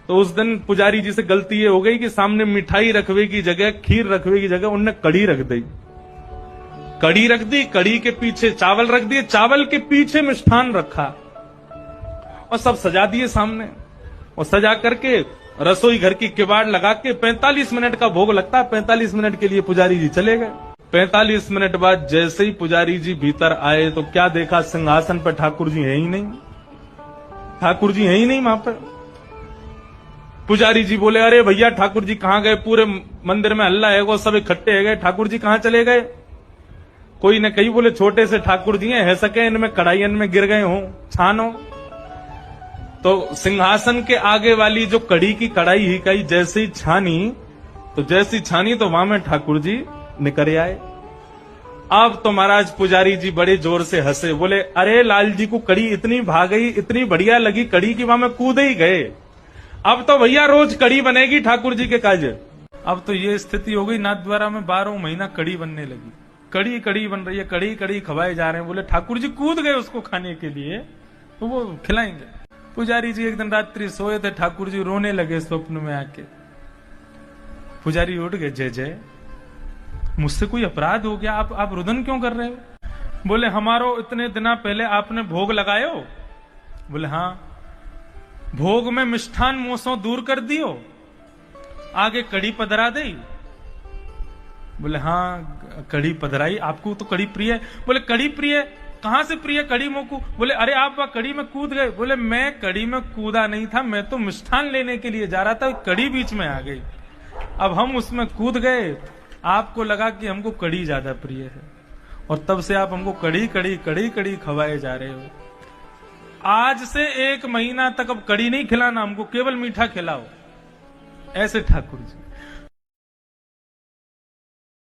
तो उस दिन पुजारी जी से गलती ये हो गई कि सामने मिठाई रखवे की जगह, खीर रखवे की जगह उनने कड़ी रख दी। कड़ी रख दी, कड़ी के पीछे चावल रख दिए, चावल के पीछे मिष्ठान रखा और सब सजा दिए सामने। और सजा करके रसोई घर की किवाड़ लगा के 45 मिनट का भोग लगता है, 45 मिनट के लिए पुजारी जी चले गए। 45 मिनट बाद जैसे ही पुजारी जी भीतर आए तो क्या देखा, सिंहासन पर ठाकुर जी है ही नहीं। ठाकुर जी है ही नहीं वहां पर। पुजारी जी बोले, अरे भैया ठाकुर जी कहां गए? पूरे मंदिर में हल्ला है, वो सब इकट्ठे है गए, ठाकुर जी कहां चले गए? कोई ने कही, बोले छोटे से ठाकुर जी हैं, है सके इनमें कढ़ाइयन में गिर गए हों, छानो। तो सिंहासन के आगे वाली जो कड़ी की कढ़ाई ही कही जैसे ही छानी, तो वहां में ठाकुर जी निकल आए। अब तो महाराज पुजारी जी बड़े जोर से हंसे, बोले अरे लाल जी को कड़ी इतनी भा गई, इतनी बढ़िया लगी कड़ी की वहां में कूद ही गए। अब तो भैया रोज कड़ी बनेगी ठाकुर जी के काज। अब तो ये स्थिति हो गई, नाथद्वारा में 12 महीना कड़ी बनने लगी, कड़ी कड़ी बन रही है, कड़ी कड़ी खवाए जा रहे हैं। बोले ठाकुर जी कूद गए उसको खाने के लिए, तो वो खिलाएंगे। पुजारी जी एक दिन रात्रि सोए थे, ठाकुर जी रोने लगे स्वप्न में आके। पुजारी उठ गए, जय जय मुझसे कोई अपराध हो गया, आप रुदन क्यों कर रहे हो? बोले हमारो इतने दिना पहले आपने भोग लगायो? बोले हाँ। भोग में मिष्ठान मोसों दूर कर दियो, आगे कड़ी पधरा दई? बोले हाँ कड़ी पधराई, आपको तो कड़ी प्रिय है। बोले कड़ी प्रिय, कहां से प्रिय कड़ी मोकू? बोले अरे आप कड़ी में कूद गए। बोले मैं कड़ी में कूदा नहीं था, मैं तो मिष्ठान लेने के लिए जा रहा था, कड़ी बीच में आ गई, अब हम उसमें कूद गए, आपको लगा कि हमको कड़ी ज्यादा प्रिय है, और तब से आप हमको कड़ी कड़ी कड़ी कड़ी खवाए जा रहे हो। आज से 1 महीना तक अब कड़ी नहीं खिलाना, हमको केवल मीठा खिलाओ। ऐसे ठाकुर जी।